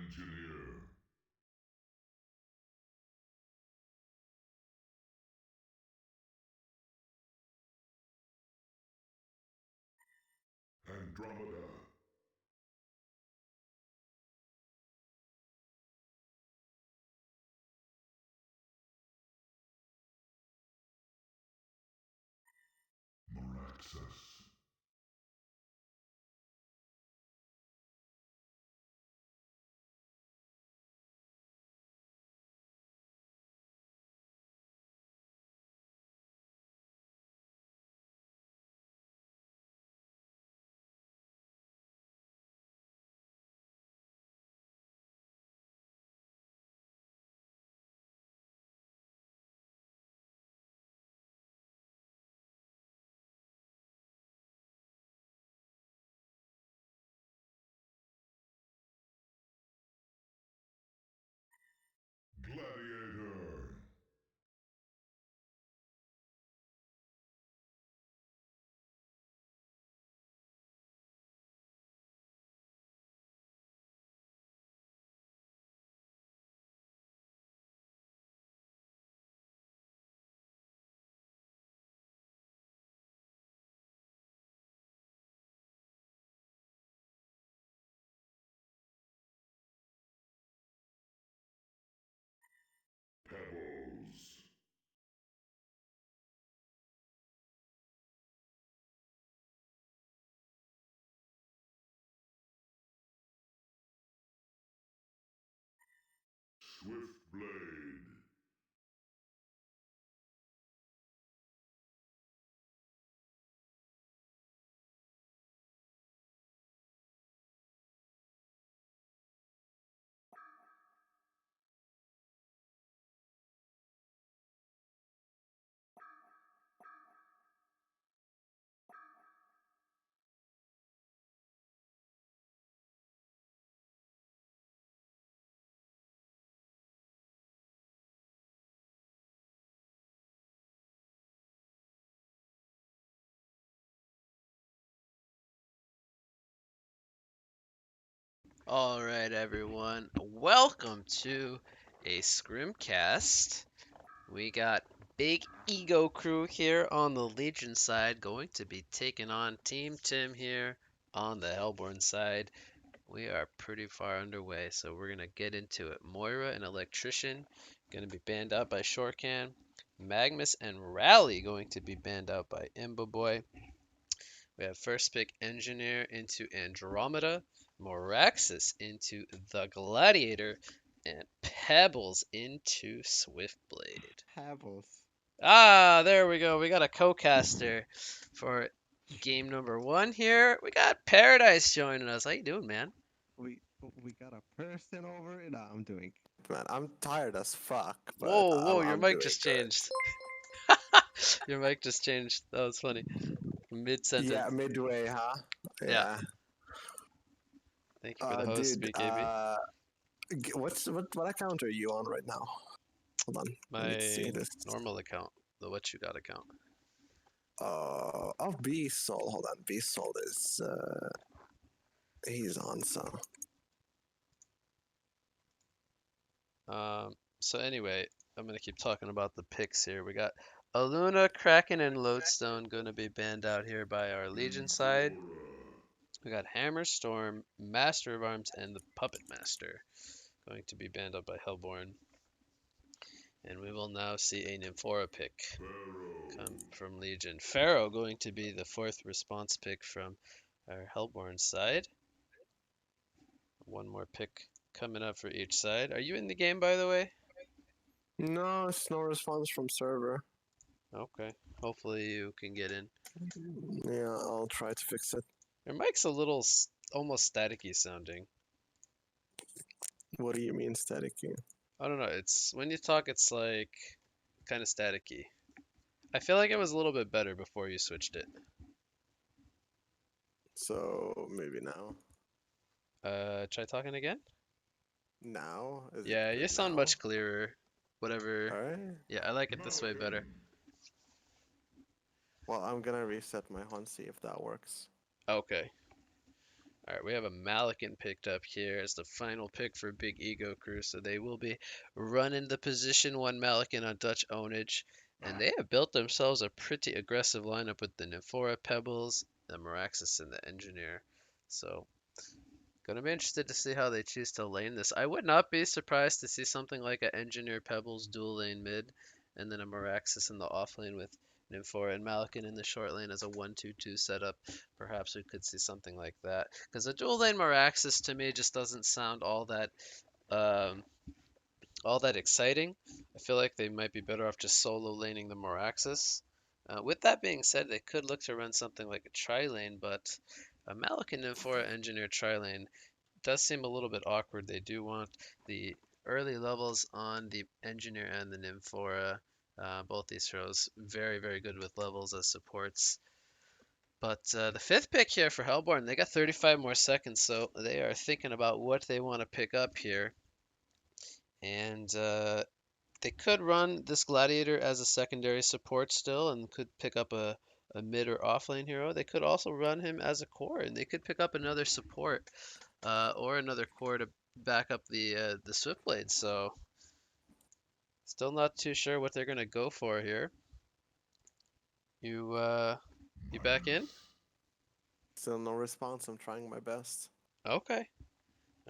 Engineer. Andromeda. Meraxus. Gladiator. Pebbles. Swift Blade. All right, everyone. Welcome to a Scrimcast. We got Big Ego Crew here on the Legion side, going to be taking on Team Tim here on the Hellborn side. We are pretty far underway, so we're gonna get into it. Moira and Electrician gonna be banned out by Shortcan. Magnus and Rally going to be banned out by Imba Boy. We have first pick Engineer into Andromeda, Moraxis into the Gladiator, and Pebbles into Swiftblade. Pebbles. Ah, there we go. We got a co-caster for game number one here. We got Paradise joining us. How you doing, man? We we got a person over it. I'm doing. Man, I'm tired as fuck, but Whoa, whoa, I'm your I'm mic doing just good. changed. Your mic just changed. That was funny. Yeah, Mid-sentence. midway, huh? Yeah. Yeah. Thank you for the host, Dude. BKB. What account are you on right now? Hold on. Let me see My this. normal account, the What You Got account. Beast Soul. Hold on. Beast Soul is he's on so. So anyway, I'm gonna keep talking about the picks here. We got Aluna, Kraken, and Lodestone gonna be banned out here by our Legion side. Infora. We got Hammer, Storm, Master of Arms, and the Puppet Master going to be banned out by Hellborn. And we will now see a Nymphora pick Pharaoh. come from Legion. Pharaoh going to be the fourth response pick from our Hellborn side. One more pick coming up for each side. Are you in the game, by the way? No, it's no response from server. Okay. Hopefully you can get in. Yeah, I'll try to fix it. Your mic's a little almost staticky sounding. What do you mean staticky? I don't know. It's when you talk, it's like kind of staticky. I feel like it was a little bit better before you switched it. So maybe now. Try talking again. Now? Is it Yeah, you good sound now? much clearer. Whatever. Alright. Yeah, I like it this way better. Nothing. Well, I'm gonna reset my HUN, see if that works. Okay. All right, we have a Malikan picked up here as the final pick for Big Ego Crew. So they will be running the position one Malikan on Dutch ownage. And they have built themselves a pretty aggressive lineup with the Nymphora Pebbles, the Meraxis, and the Engineer. So gonna be interested to see how they choose to lane this. I would not be surprised to see something like an Engineer Pebbles dual lane mid, and then a Meraxis in the off lane with Nymphora and Malikan in the short lane as a 1-2-2 setup. Perhaps we could see something like that. Because a dual lane Meraxis to me just doesn't sound um, all that exciting. I feel like they might be better off just solo laning the Meraxis. With that being said, they could look to run something like a tri lane, but a Malikan Nymphora Engineer tri lane does seem a little bit awkward. They do want the early levels on the Engineer and the Nymphora. Both these heroes very, very good with levels as supports. But the fifth pick here for Hellborn, they got 35 more seconds, so they are thinking about what they want to pick up here. And they could run this Gladiator as a secondary support still and could pick up a mid or offlane hero. They could also run him as a core, and they could pick up another support or another core to back up the Swiftblade. So still not too sure what they're gonna go for here. You back in? Still no response. I'm trying my best. Okay.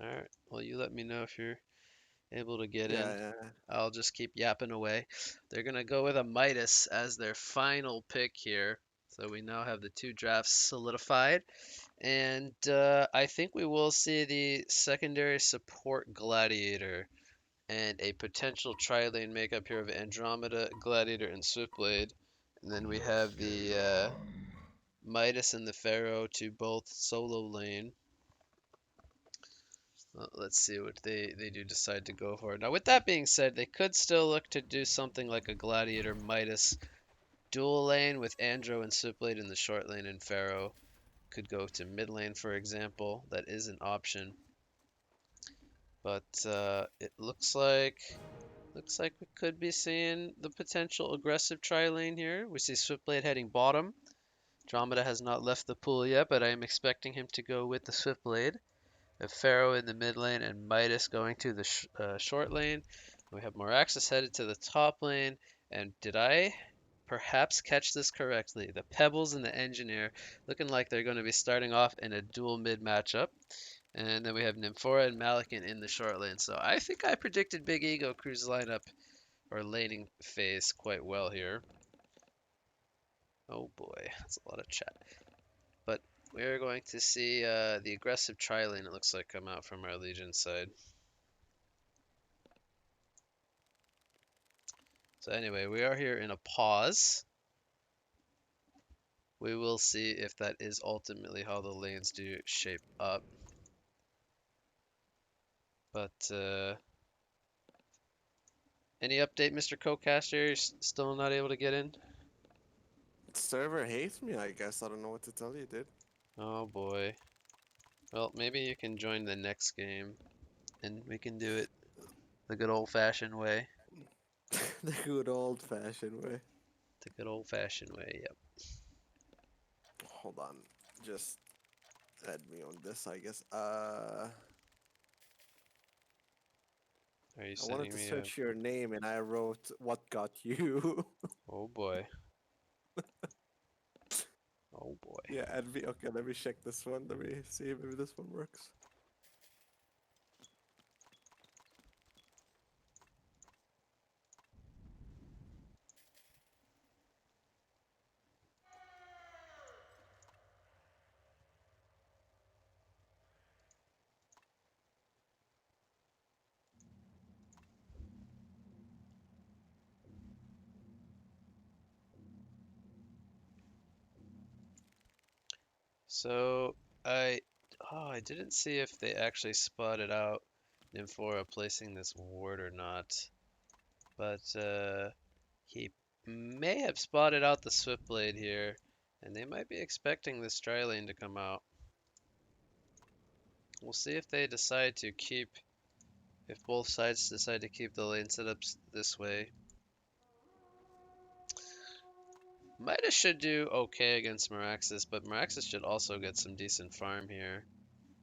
All right. Well, you let me know if you're able to get in. Yeah. I'll just keep yapping away. They're gonna go with a Midas as their final pick here. So we now have the two drafts solidified. And I think we will see the secondary support Gladiator and a potential tri-lane makeup here of Andromeda, Gladiator, and Swiftblade. And then we have the Midas and the Pharaoh to both solo lane. Let's see what they do decide to go for. Now, with that being said, they could still look to do something like a Gladiator Midas dual lane with Andro and Swiftblade in the short lane, and Pharaoh could go to mid lane, for example. That is an option. But it looks like we could be seeing the potential aggressive tri lane here. We see Swiftblade heading bottom. Andromeda has not left the pool yet, but I am expecting him to go with the Swiftblade. We have Pharaoh in the mid lane and Midas going to the short lane. We have Moraxis headed to the top lane. And did I perhaps catch this correctly? The Pebbles and the Engineer looking like they're going to be starting off in a dual mid matchup. And then we have Nymphora and Malikan in the short lane. So I think I predicted Big Ego Crew's lineup or laning phase quite well here. Oh boy, that's a lot of chat. But we're going to see the aggressive tri lane, it looks like, come out from our Legion side. So anyway, we are here in a pause. We will see if that is ultimately how the lanes do shape up. But any update, Mr. Co-caster? You're still not able to get in? Server hates me, I guess. I don't know what to tell you, dude. Oh boy. Well, maybe you can join the next game and we can do it the good old-fashioned way. The good old-fashioned way. The good old-fashioned way, yep. Hold on. Just add me on this, I guess. Are you I wanted sending to me a... search your name and I wrote what got you. Oh boy. Oh boy. Yeah, add me. Okay, let me check this one. Let me see if maybe this one works. So I didn't see if they actually spotted out Nymphora placing this ward or not, but he may have spotted out the Swiftblade here, and they might be expecting this tri lane to come out. We'll see if they decide to keep, if both sides decide to keep the lane setups this way. Midas should do okay against Meraxis, but Meraxis should also get some decent farm here.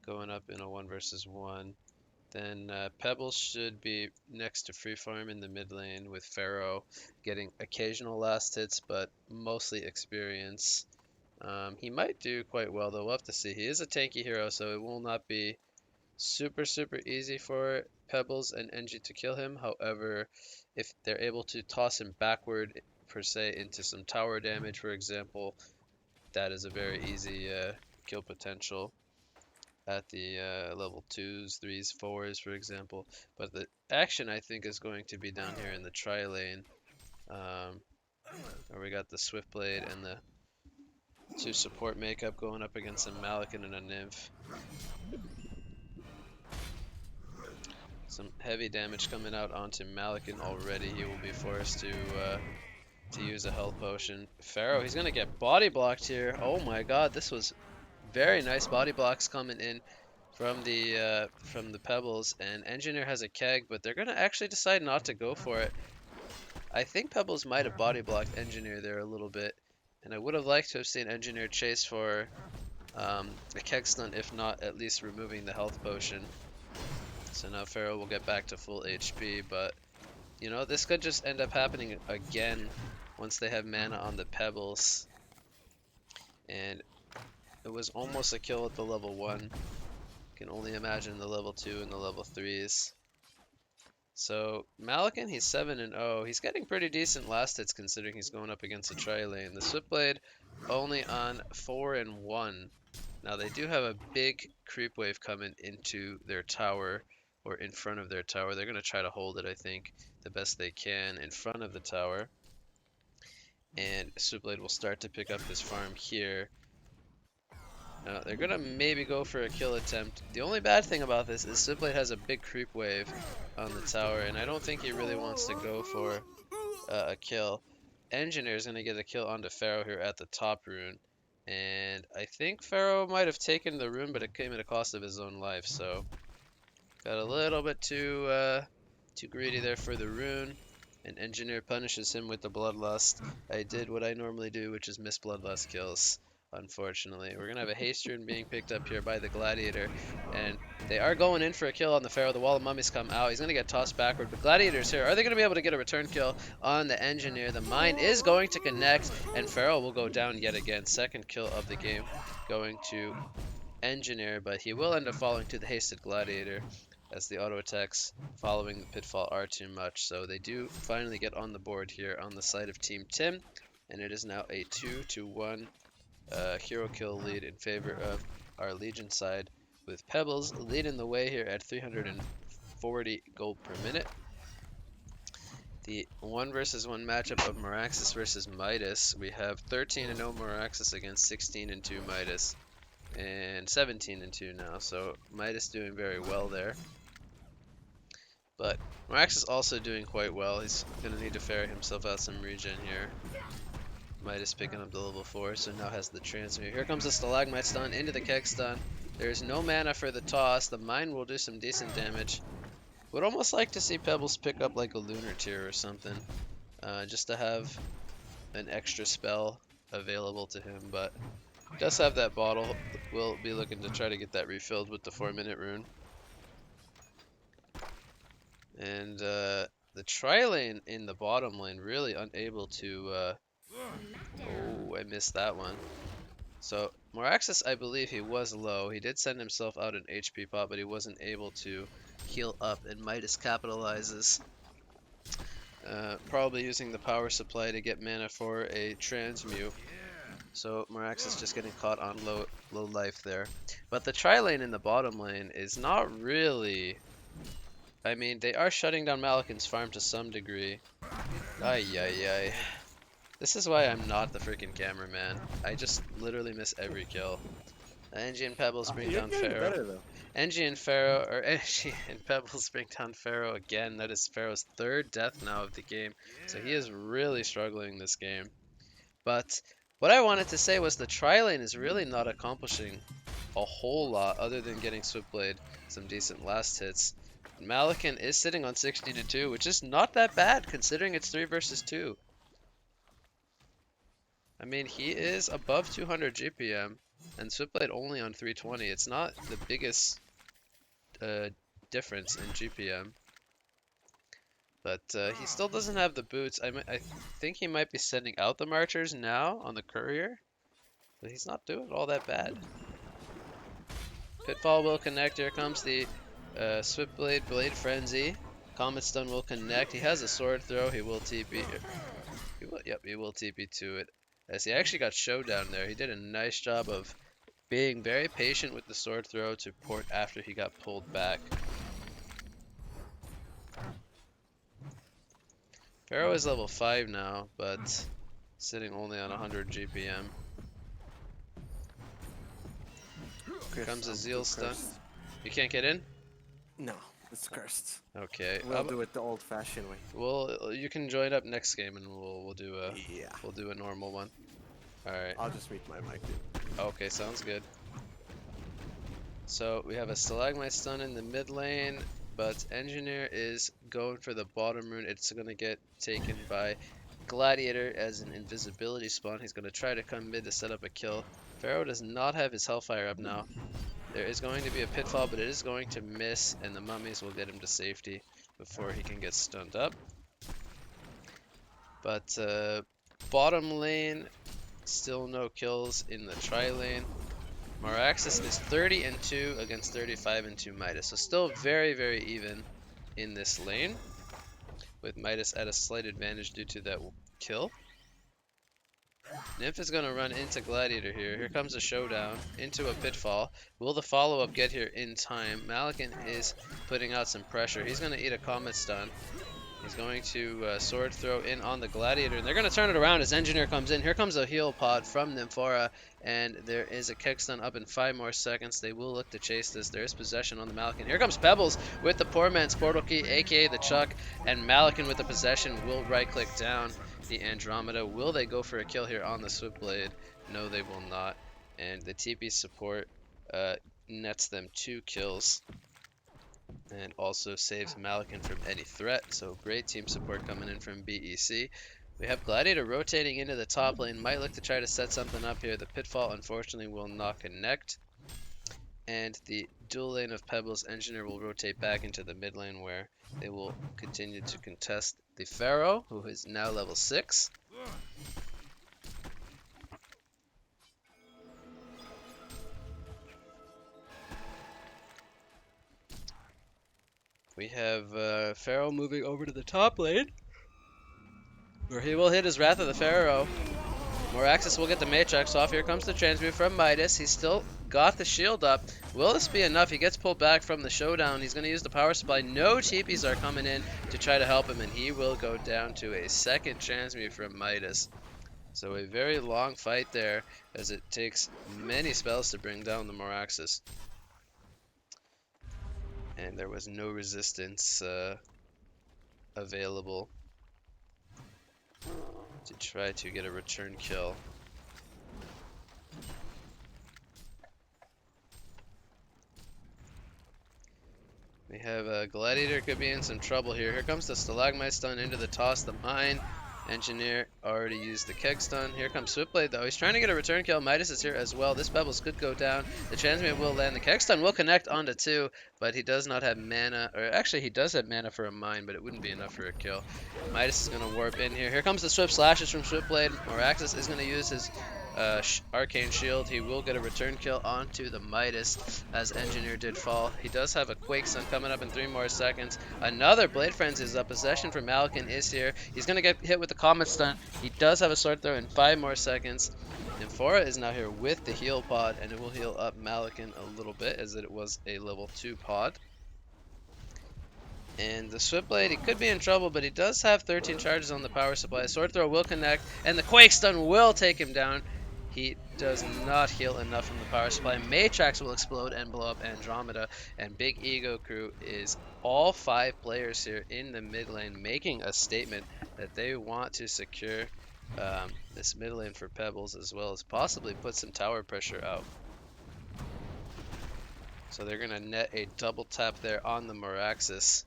going up in a 1 versus 1. Then Pebbles should be next to Free Farm in the mid lane with Pharaoh getting occasional last hits, but mostly experience. He might do quite well though. We'll have to see. He is a tanky hero, so it will not be super easy for Pebbles and Engie to kill him. However, if they're able to toss him backward per se into some tower damage, for example, that is a very easy kill potential at the level 2s, 3s, 4s, for example. But the action, I think, is going to be down here in the tri lane, where we got the Swiftblade and the 2 support makeup going up against a Malikan and a Nymph. Some heavy damage coming out onto Malikan already. He will be forced to use a health potion. Pharaoh, he's gonna get body blocked here. Oh my god, this was very nice body blocks coming in from the Pebbles, and Engineer has a keg, but they're gonna actually decide not to go for it. I think Pebbles might have body blocked Engineer there a little bit, and I would have liked to have seen Engineer chase for a keg stun, if not at least removing the health potion. So now Pharaoh will get back to full HP, but you know, this could just end up happening again once they have mana on the Pebbles. And it was almost a kill at the level 1. Can only imagine the level 2 and the level 3s. So Malikan, he's 7-0. He's getting pretty decent last hits considering he's going up against a tri lane. The Swiftblade only on 4-1. Now they do have a big creep wave coming into their tower, or in front of their tower. They're going to try to hold it, I think, the best they can in front of the tower. And Swiftblade will start to pick up his farm here. They're going to maybe go for a kill attempt. The only bad thing about this is Swiftblade has a big creep wave on the tower, and I don't think he really wants to go for a kill. Engineer is going to get a kill onto Pharaoh here at the top rune. And I think Pharaoh might have taken the rune, but it came at a cost of his own life, so got a little bit too greedy there for the rune, and Engineer punishes him with the Bloodlust. I did what I normally do, which is miss Bloodlust kills, unfortunately. We're going to have a haste rune being picked up here by the Gladiator, and they are going in for a kill on the Pharaoh. The Wall of Mummies come out. He's going to get tossed backward, but Gladiator's here. Are they going to be able to get a return kill on the Engineer? The mine is going to connect, and Pharaoh will go down yet again. Second kill of the game going to Engineer, but he will end up falling to the hasted Gladiator, as the auto attacks following the pitfall are too much. So they do finally get on the board here on the side of Team Tim, and it is now a 2-1 hero kill lead in favor of our Legion side, with Pebbles leading the way here at 340 gold per minute. The 1 versus 1 matchup of Meraxis versus Midas. We have 13-0 Meraxis against 16-2 Midas, and 17-2 now, so Midas doing very well there. But Merax is also doing quite well. He's going to need to ferry himself out some regen here. Midas picking up the level 4, so now has the transmute. Here comes the Stalagmite stun into the Keg stun. There's no mana for the toss. The mine will do some decent damage. Would almost like to see Pebbles pick up like a Lunar Tear or something, just to have an extra spell available to him, but does have that bottle. We'll be looking to try to get that refilled with the 4-minute rune. And the tri lane in the bottom lane really unable to oh, I missed that one. So Moraxis, I believe he was low. He did send himself out an HP pot, but he wasn't able to heal up, and Midas capitalizes, probably using the power supply to get mana for a transmute. So Moraxis just getting caught on low life there. But the tri lane in the bottom lane is not really... I mean, they are shutting down Malikan's farm to some degree. Ay, ay, ay. This is why I'm not the freaking cameraman. I just literally miss every kill. Engie and Pebbles bring down Pharaoh. Engie and Pharaoh, or Engie and Pebbles bring down Pharaoh again. That is Pharaoh's 3rd death now of the game. So he is really struggling this game. But what I wanted to say was the tri lane is really not accomplishing a whole lot other than getting Swiftblade some decent last hits. Malikan is sitting on 60-2, which is not that bad considering it's 3 versus 2. I mean, he is above 200 GPM. and Switchblade only on 320. It's not the biggest difference in GPM, but he still doesn't have the boots. I think he might be sending out the marchers now on the courier, but he's not doing all that bad. Pitfall will connect. Here comes the Swiftblade Blade Frenzy. Comet Stun will connect. He has a sword throw. He will TP. He will TP to it. As he actually got Showdown there. He did a nice job of being very patient with the sword throw to port after he got pulled back. Pharaoh is level 5 now, but sitting only on 100 GPM. Here comes a Zeal stun. You can't get in? No, it's cursed. Okay. We'll do it the old-fashioned way. Well, you can join up next game and we'll do a Yeah. we'll do a normal one. All right. I'll just mute my mic, dude. Okay, sounds good. So we have a Stalagmite stun in the mid lane, but Engineer is going for the bottom rune. It's gonna get taken by Gladiator as an invisibility spawn. He's gonna try to come mid to set up a kill. Pharaoh does not have his Hellfire up now. There is going to be a pitfall, but it is going to miss, and the mummies will get him to safety before he can get stunned up. But bottom lane, still no kills in the tri lane. Maraxis is 30-2 against 35-2 Midas, so still very, very even in this lane, with Midas at a slight advantage due to that kill. Nymph is going to run into Gladiator here. Here comes a Showdown into a Pitfall. Will the follow-up get here in time? Malikan is putting out some pressure. He's going to eat a Comet Stun. He's going to sword throw in on the Gladiator, and they're going to turn it around as Engineer comes in. Here comes a heal pod from Nymphora, and there is a kick stun up in 5 more seconds. They will look to chase this. There is possession on the Malikan. Here comes Pebbles with the poor man's portal key, aka the Chuck, and Malikan with the possession will right-click down the Andromeda. Will they go for a kill here on the Swiftblade? No, they will not. And the TP support nets them 2 kills. And also saves Malikan from any threat. So great team support coming in from BEC. We have Gladiator rotating into the top lane. Might look to try to set something up here. The Pitfall unfortunately will not connect. And the dual lane of Pebbles Engineer will rotate back into the mid lane where they will continue to contest the Pharaoh, who is now level 6. We have Pharaoh moving over to the top lane, where he will hit his Wrath of the Pharaoh. Moraxis will get the Matrix off. Here comes the transmute from Midas. He's still got the shield up. Will this be enough? He gets pulled back from the Showdown. He's going to use the power supply. No TPs are coming in to try to help him, and he will go down to a second transmute from Midas. So a very long fight there, as it takes many spells to bring down the Moraxis. And there was no resistance available to try to get a return kill. We have Gladiator could be in some trouble here. Here comes the Stalagmite stun into the toss, the mine. Engineer already used the keg stun. Here comes Swiftblade though. He's trying to get a return kill. Midas is here as well. This Pebbles could go down. The transmute will land. The keg stun will connect onto 2, but he does not have mana. Or actually, he does have mana for a mine, but it wouldn't be enough for a kill. Midas is going to warp in here. Here comes the Swift Slashes from Swiftblade. Moraxis is going to use his Arcane Shield. He will get a return kill onto the Midas as Engineer did fall. He does have a Quake Stun coming up in 3 more seconds. Another Blade Frenzy is up. Possession from Malikan is here. He's going to get hit with the Comet Stun. He does have a Sword Throw in 5 more seconds. Nymphora is now here with the heal pod, and it will heal up Malikan a little bit as it was a level 2 pod. And the Swiftblade, he could be in trouble, but he does have 13 charges on the power supply. Sword Throw will connect, and the Quake Stun will take him down. He does not heal enough from the power supply. Matrax will explode and blow up Andromeda, and Big Ego Crew is all 5 players here in the mid lane making a statement that they want to secure this mid lane for Pebbles, as well as possibly put some tower pressure out. So they're going to net a double tap there on the Moraxis,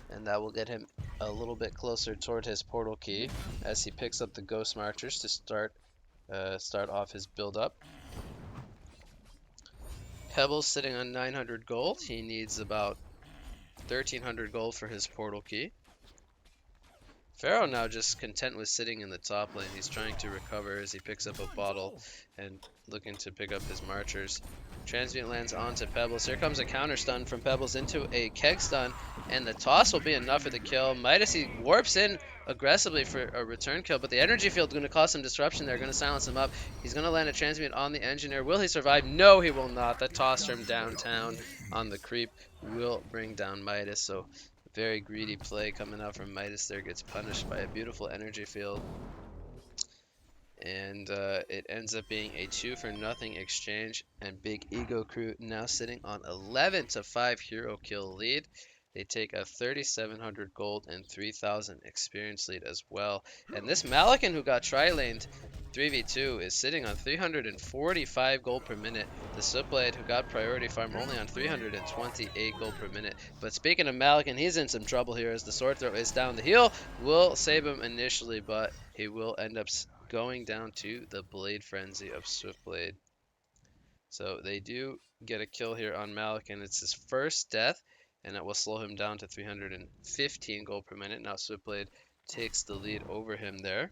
and that will get him a little bit closer toward his portal key as he picks up the Ghost Marchers to start off his build up. Pebble's sitting on 900 gold. He needs about 1300 gold for his portal key. Pharaoh now just content with sitting in the top lane. He's trying to recover as he picks up a bottle and looking to pick up his marchers. Transmute lands onto Pebbles. Here comes a counter stun from Pebbles into a keg stun, and the toss will be enough for the kill. Midas, he warps in aggressively for a return kill, but the energy field is going to cause some disruption there, going to silence him up. He's going to land a transmute on the engineer. Will he survive? No, he will not. That toss from downtown on the creep will bring down Midas, so very greedy play coming out from Midas there, gets punished by a beautiful energy field. And it ends up being a 2-for-0 exchange, and Big Ego Crew now sitting on 11-5 hero kill lead. They take a 3,700 gold and 3,000 experience lead as well. And this Malikan who got tri-laned 3v2 is sitting on 345 gold per minute. The Switchblade who got priority farm only on 328 gold per minute. But speaking of Malikan, he's in some trouble here as the sword throw is down. The heal will save him initially, but he will end up going down to the Blade Frenzy of Swiftblade. So they do get a kill here on Malikan. It's his first death, and it will slow him down to 315 gold per minute. Now Swiftblade takes the lead over him there.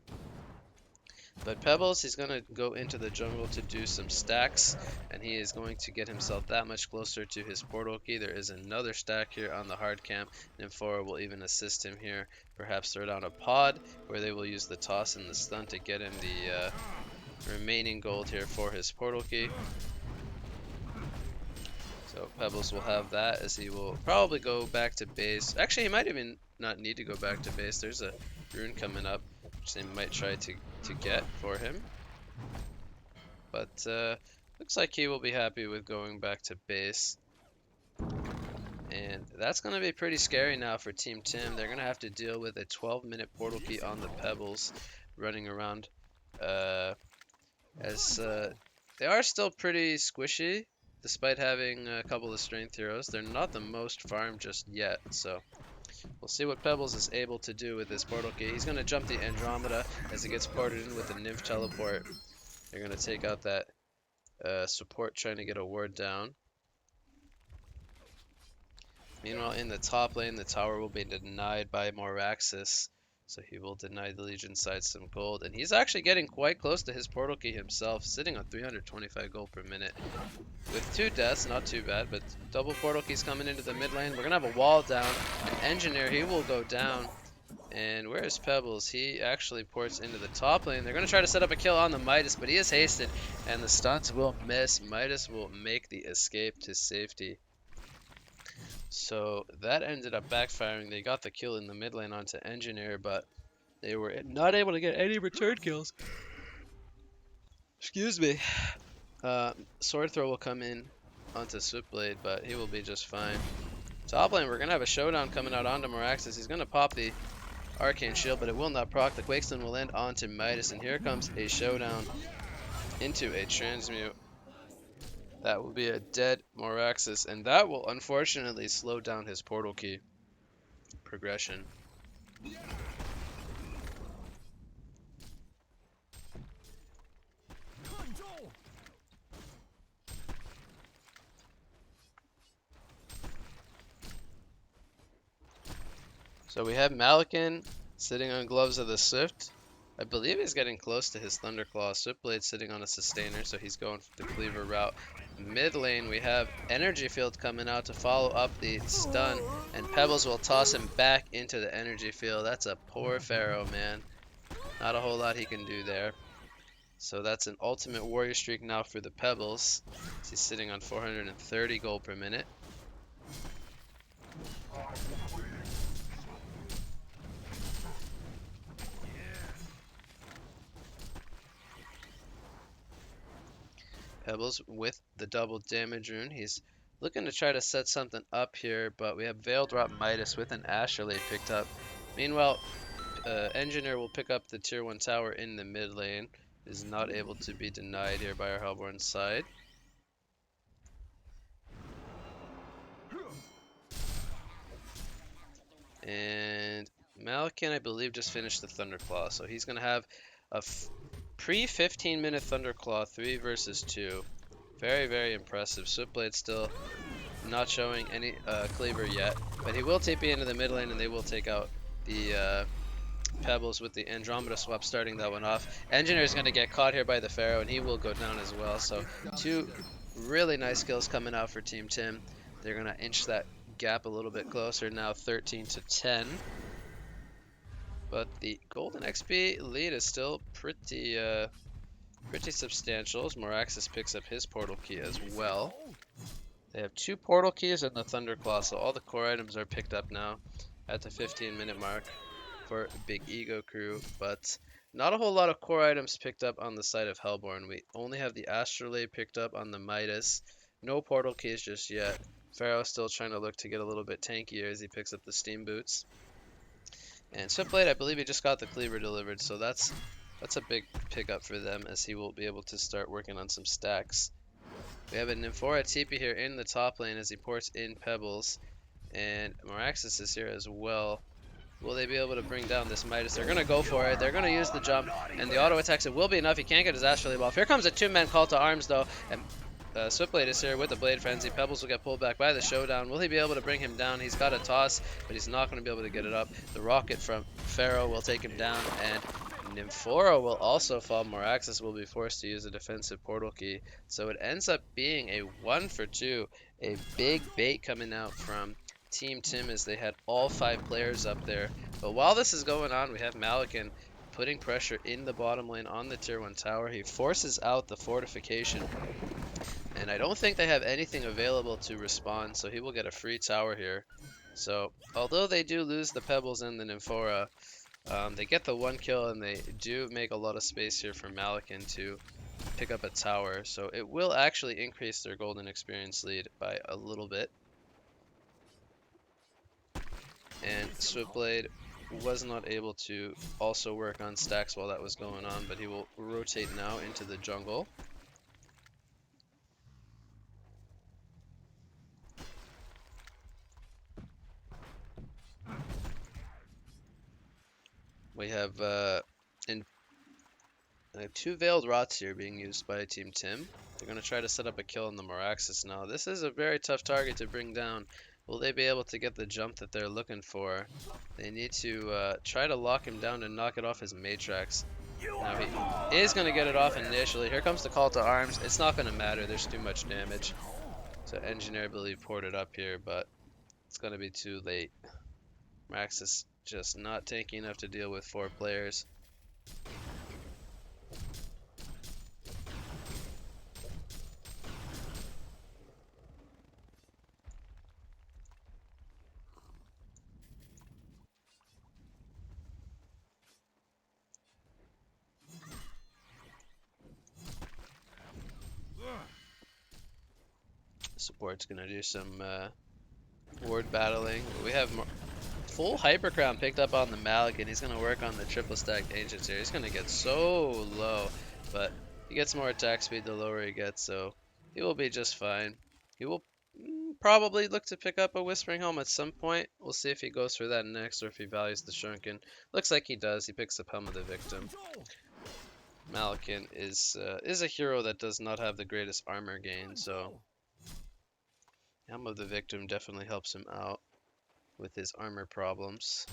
But Pebbles, he's going to go into the jungle to do some stacks, and he is going to get himself that much closer to his portal key. There is another stack here on the hard camp. Nymphora will even assist him here, perhaps throw down a pod, where they will use the toss and the stun to get him the remaining gold here for his portal key. So Pebbles will have that as he will probably go back to base. Actually, he might even not need to go back to base. There's a rune coming up, which they might try to get for him. But looks like he will be happy with going back to base. And that's going to be pretty scary now for Team Tim. They're going to have to deal with a 12-minute portal key on the Pebbles running around. As they are still pretty squishy, despite having a couple of strength heroes. They're not the most farmed just yet, so we'll see what Pebbles is able to do with this portal key. He's going to jump the Andromeda as it gets ported in with the Nymph teleport. They're going to take out that support trying to get a ward down. Meanwhile, in the top lane, the tower will be denied by Moraxis. So he will deny the Legion side some gold. And he's actually getting quite close to his portal key himself, sitting on 325 gold per minute. With 2 deaths, not too bad, but double portal keys coming into the mid lane. We're going to have a wall down. An engineer, he will go down. And where is Pebbles? He actually ports into the top lane. They're going to try to set up a kill on the Midas, but he is hasted. And the stuns will miss. Midas will make the escape to safety. So that ended up backfiring. They got the kill in the mid lane onto Engineer, but they were not able to get any return kills. Excuse me. Sword Throw will come in onto Switchblade, but he will be just fine. Top lane, we're going to have a showdown coming out onto Moraxis. He's going to pop the Arcane Shield, but it will not proc. The Quakestone will end onto Midas, and here comes a showdown into a Transmute. That will be a dead Moraxis, and that will unfortunately slow down his portal key progression. So we have Malikan sitting on Gloves of the Swift. I believe he's getting close to his Thunderclaw. Swiftblade sitting on a Sustainer, so he's going for the Cleaver route. Mid lane, we have Energy Field coming out to follow up the stun, and Pebbles will toss him back into the Energy Field. That's a poor Pharaoh, man. Not a whole lot he can do there. So that's an ultimate warrior streak now for the Pebbles. He's sitting on 430 gold per minute. Pebbles with the double damage rune. He's looking to try to set something up here, but we have Veil Drop Midas with an Astrolabe picked up. Meanwhile, Engineer will pick up the tier 1 tower in the mid lane. Is not able to be denied here by our Hellborn side. And Malikan, I believe, just finished the Thunderclaw, so he's going to have a pre-15-minute Thunderclaw 3 versus 2. Very, very impressive. Switchblade still not showing any cleaver yet, but he will TP into the mid lane and they will take out the Pebbles with the Andromeda swap starting that one off. Engineer is going to get caught here by the Pharaoh and he will go down as well. So two really nice kills coming out for Team Tim. They're going to inch that gap a little bit closer now, 13 to 10. But the golden XP lead is still pretty substantial as Moraxis picks up his portal key as well. They have 2 portal keys and the Thunderclaw, so all the core items are picked up now at the 15-minute mark for Big Ego Crew, but not a whole lot of core items picked up on the side of Hellborn. We only have the Astrolabe picked up on the Midas. No portal keys just yet. Pharaoh still trying to look to get a little bit tankier as he picks up the Steam Boots. And Switchblade, I believe he just got the Cleaver delivered, so that's a big pickup for them as he will be able to start working on some stacks. We have a Nymphora TP here in the top lane as he ports in Pebbles, and Moraxis is here as well. Will they be able to bring down this Midas? They're going to go for it. They're going to use the jump, and the auto attacks. It will be enough. He can't get his Astrolabe off. Here comes a 2-man call to arms, though, and Switchblade is here with the Blade Frenzy. Pebbles will get pulled back by the Showdown. Will he be able to bring him down? He's got a toss, but he's not going to be able to get it up. The rocket from Pharaoh will take him down, and Nymphora will also fall. Moraxis will be forced to use a defensive portal key. So it ends up being a 1 for 2. A big bait coming out from Team Tim as they had all 5 players up there. But while this is going on, we have Malikan putting pressure in the bottom lane on the tier 1 tower. He forces out the fortification. And I don't think they have anything available to respond, so he will get a free tower here. So, although they do lose the Pebbles and the Nymphora, they get the 1 kill and they do make a lot of space here for Malikan to pick up a tower. So it will actually increase their golden experience lead by a little bit. And Switchblade was not able to also work on stacks while that was going on, but he will rotate now into the jungle. We have 2 Veiled Rots here being used by Team Tim. They're going to try to set up a kill on the Moraxis now. This is a very tough target to bring down. Will they be able to get the jump that they're looking for? They need to try to lock him down and knock it off his Matrix. Now he is going to get it off initially. Here comes the call to arms. It's not going to matter. There's too much damage. So Engineer, I believe, ported up here, but it's going to be too late. Moraxis just not tanky enough to deal with 4 players. Support's gonna do some ward battling. We have full Hyper Crown picked up on the Malik, and he's gonna work on the triple stacked Ancients here. He's gonna get so low, but he gets more attack speed the lower he gets, so he will be just fine. He will probably look to pick up a Whispering Helm at some point. We'll see if he goes for that next or if he values the Shrunken. Looks like he does. He picks up Helm of the Victim. Malikan is a hero that does not have the greatest armor gain, so Helm of the Victim definitely helps him out with his armor problems.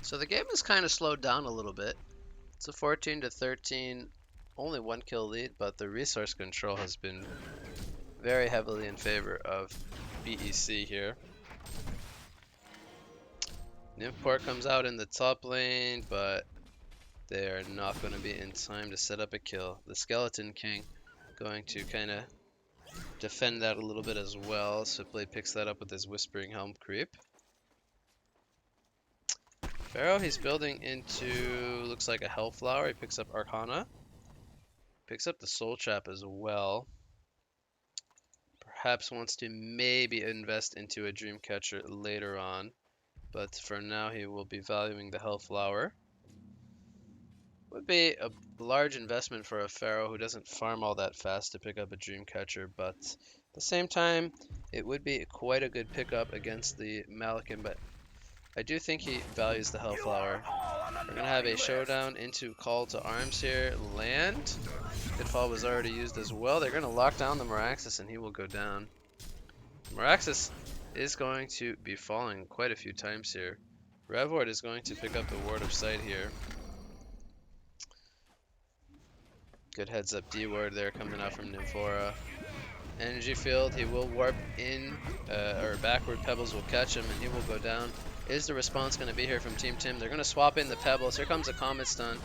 So the game has kind of slowed down a little bit. It's a 14 to 13, only 1 kill lead, but the resource control has been very heavily in favor of BEC here. Nymphport comes out in the top lane, but they are not going to be in time to set up a kill. The Skeleton King going to kind of defend that a little bit as well. Switchblade picks that up with his Whispering Helm creep. Pharaoh he's building into looks like a Hellflower. He picks up Arcana. Picks up the Soul Trap as well. Perhaps wants to maybe invest into a Dreamcatcher later on. But for now he will be valuing the Hellflower. Would be a large investment for a Pharaoh who doesn't farm all that fast to pick up a Dreamcatcher, but at the same time, it would be quite a good pickup against the Malikan, but I do think he values the Hellflower. We're going to have a showdown into Call to Arms here. Land. Pitfall was already used as well. They're going to lock down the Meraxes and he will go down. Meraxes is going to be falling quite a few times here. Revward is going to pick up the Ward of Sight here. Good heads up D-ward there coming out from Nymphora. Energy field, he will warp in, or backward. Pebbles will catch him and he will go down. Is the response going to be here from Team Tim? They're going to swap in the Pebbles. Here comes a Comet Stun.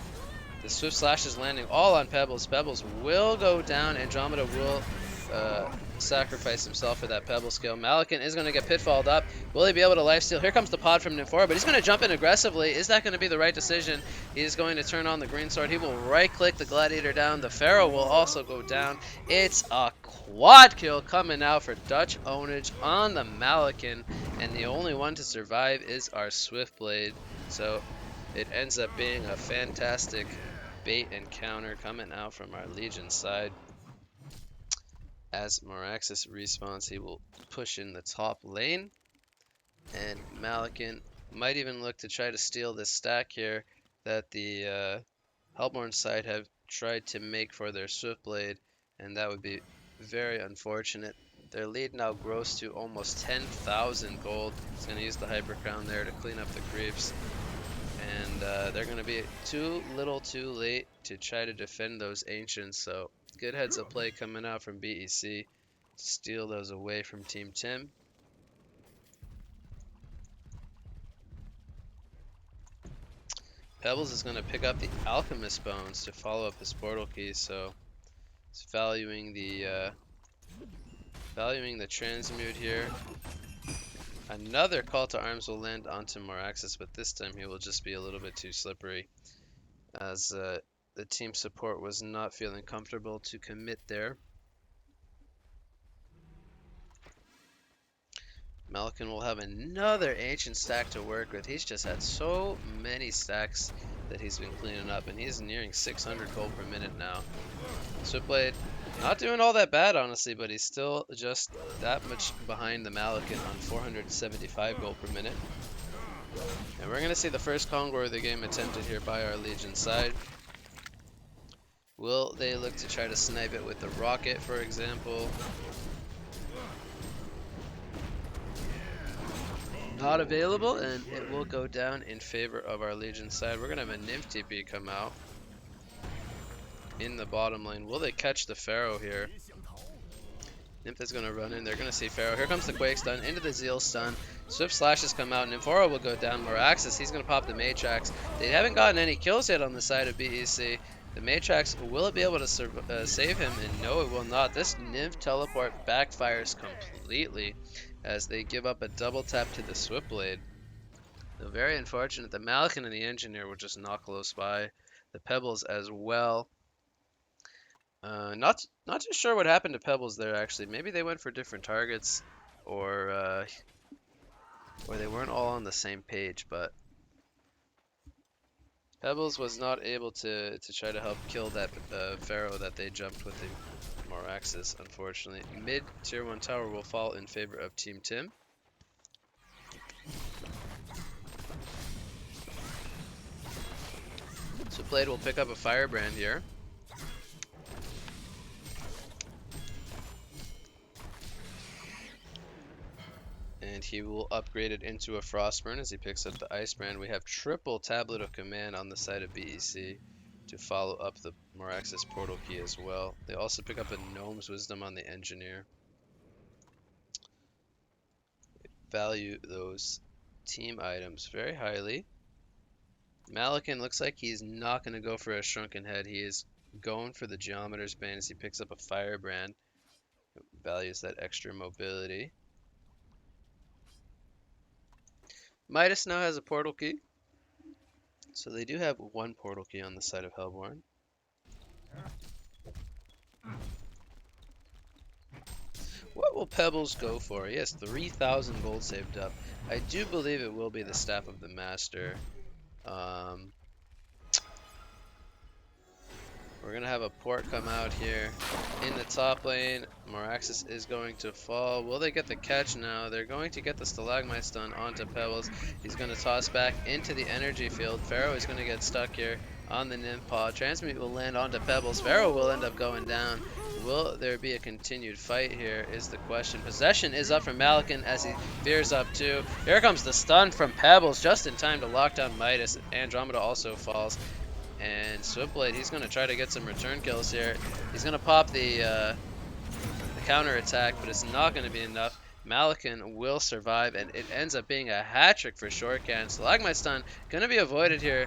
The Swift Slash is landing all on Pebbles. Pebbles will go down. Andromeda will sacrifice himself for that Pebble skill. Malikan is going to get pitfalled up. Will he be able to lifesteal? Here comes the pod from Nymphora, but he's going to jump in aggressively. Is that going to be the right decision? He is going to turn on the green sword. He will right-click the Gladiator down. The Pharaoh will also go down. It's a quad kill coming out for Dutch ownage on the Malikan, and the only one to survive is our Swiftblade. So it ends up being a fantastic bait encounter coming out from our Legion side. As Meraxes respawns, he will push in the top lane, and Malikan might even look to try to steal this stack here that the Hellborn side have tried to make for their Swiftblade, and that would be very unfortunate. Their lead now grows to almost 10,000 gold. He's going to use the Hyper Crown there to clean up the creeps. And they're going to be too little too late to try to defend those Ancients. So good heads up play coming out from BEC to steal those away from Team Tim. Pebbles is going to pick up the Alchemist Bones to follow up his portal keys. So he's valuing the transmute here. Another Call to Arms will land onto Meraxes, but this time he will just be a little bit too slippery, as the team support was not feeling comfortable to commit there. Malikan will have another Ancient stack to work with. He's just had so many stacks that he's been cleaning up, and he's nearing 600 gold per minute now. Swiftblade not doing all that bad, honestly, but he's still just that much behind the Malikan on 475 gold per minute. And we're going to see the first Conqueror of the game attempted here by our Legion side. Will they look to try to snipe it with the rocket, for example? Not available, and it will go down in favor of our Legion side. We're going to have a Nymph TP come out in the bottom lane. Will they catch the Pharaoh here? Nymph is going to run in. They're going to see Pharaoh. Here comes the Quake stun into the Zeal stun. Swift Slashes come out. Nymphora will go down. Meraxes, he's going to pop the Matrax. They haven't gotten any kills yet on the side of BEC. The Matrax, will it be able to save him? And no, it will not. This Nymph teleport backfires completely as they give up a double tap to the Swiftblade. So very unfortunate. The Malikan and the Engineer were just not close by. The Pebbles as well. Not too sure what happened to Pebbles there, actually. Maybe they went for different targets, or they weren't all on the same page, but Pebbles was not able to try to help kill that Pharaoh that they jumped with the Meraxes, unfortunately. Mid tier 1 tower will fall in favor of Team Tim. So Blade will pick up a Firebrand here. And he will upgrade it into a Frostburn as he picks up the Icebrand. We have triple Tablet of Command on the side of BEC to follow up the Meraxes portal key as well. They also pick up a Gnome's Wisdom on the Engineer. Value those team items very highly. Malikan looks like he's not going to go for a Shrunken Head. He is going for the Geometer's Bane as he picks up a Firebrand. Values that extra mobility. Midas now has a portal key. So they do have one portal key on the side of Hellborn. What will Pebbles go for? He has 3,000 gold saved up. I do believe it will be the Staff of the Master. Um, We're going to have a port come out here. In the top lane, Moraxis is going to fall. Will they get the catch now? They're going to get the Stalagmite stun onto Pebbles. He's going to toss back into the energy field. Pharaoh is going to get stuck here on the Nymph Paw. Transmute will land onto Pebbles. Pharaoh will end up going down. Will there be a continued fight here is the question. Possession is up from Malikan as he veers up too. Here comes the stun from Pebbles just in time to lock down Midas. Andromeda also falls. And Swiftblade, he's going to try to get some return kills here. He's going to pop the counter attack, but it's not going to be enough. Malikan will survive, and it ends up being a hat trick for Shortcan. Stalagmite stun going to be avoided here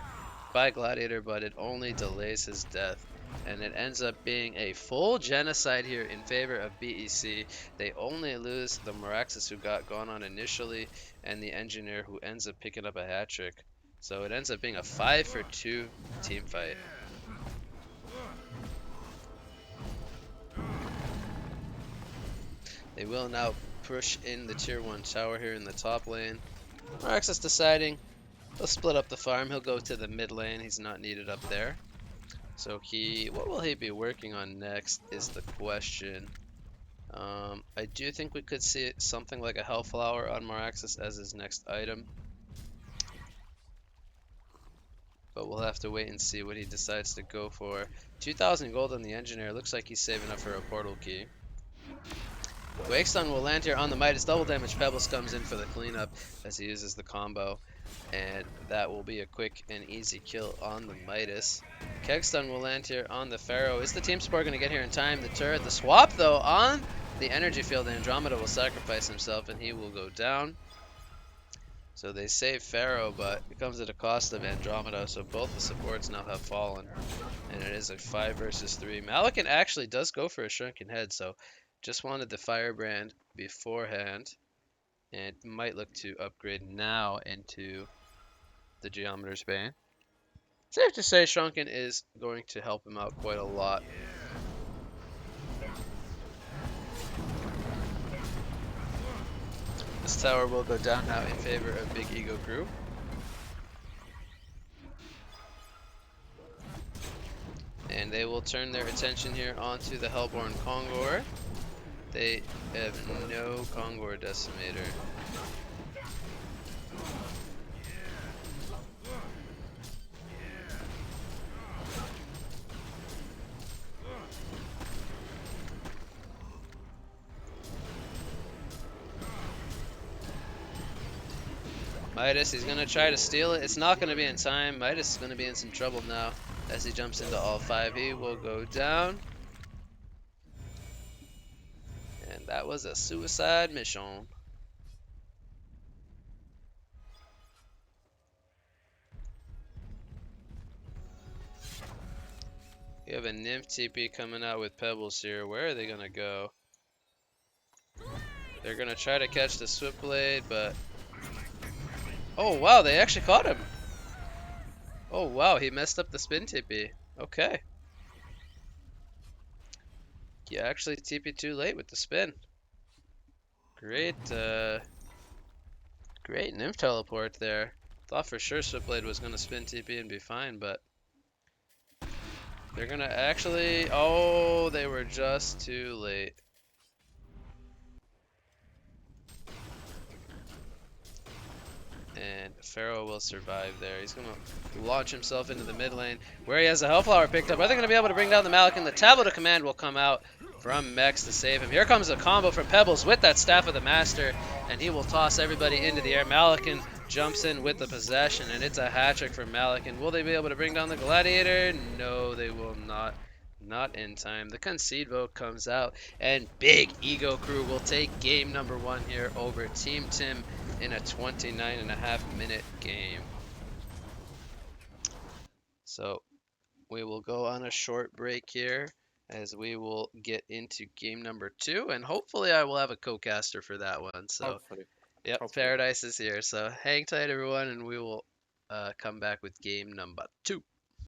by Gladiator, but it only delays his death. And it ends up being a full genocide here in favor of BEC. They only lose the Moraxis who got gone on initially, and the Engineer who ends up picking up a hat trick. So it ends up being a 5-for-2 team fight. They will now push in the tier 1 tower here in the top lane. Moraxis deciding he'll split up the farm. He'll go to the mid lane. He's not needed up there. So what will he be working on next is the question. I do think we could see something like a Hellflower on Moraxis as his next item. But we'll have to wait and see what he decides to go for. 2,000 gold on the Engineer. Looks like he's saving up for a portal key. Wake Stun will land here on the Midas. Double damage. Pebbles comes in for the cleanup as he uses the combo. And that will be a quick and easy kill on the Midas. Keg Stun will land here on the Pharaoh. Is the team support going to get here in time? The turret. The swap, though, on the energy field. Andromeda will sacrifice himself and he will go down. So they save Pharaoh, but it comes at a cost of Andromeda, so both the supports now have fallen. And it is a 5 versus 3. Malikan actually does go for a Shrunken Head, so just wanted the Firebrand beforehand. And might look to upgrade now into the Geometer's Bane. Safe to say Shrunken is going to help him out quite a lot. This tower will go down now in favor of Big Ego Crew. And they will turn their attention here onto the Hellborn Kongor. They have no Kongor Decimator. Midas, he's going to try to steal it. It's not going to be in time. Midas is going to be in some trouble now as he jumps into all 5. He will go down. And that was a suicide mission. You have a Nymph TP coming out with Pebbles here. Where are they going to go? They're going to try to catch the Swiftblade, but... Oh, wow, they actually caught him. Oh, wow, he messed up the spin TP. Okay. You actually TP too late with the spin. Great, great Nymph teleport there. Thought for sure Swiftblade was going to spin TP and be fine, but... They're going to actually... Oh, they were just too late. And Pharaoh will survive there. He's going to launch himself into the mid lane where he has a Hellflower picked up. Are they going to be able to bring down the Malikan? The Tablet of Command will come out from Mex to save him. Here comes a combo from Pebbles with that Staff of the Master, and he will toss everybody into the air. Malikan jumps in with the possession, and it's a hat trick for Malikan. Will they be able to bring down the Gladiator? No, they will not. Not in time. The concede vote comes out, and Big Ego Crew will take game number 1 here over Team Tim in a 29.5-minute game. So we will go on a short break here as we will get into game number 2, and hopefully I will have a co-caster for that one. So, Hopefully. yep, Hopefully. Paradise is here. So hang tight, everyone, and we will come back with game number two.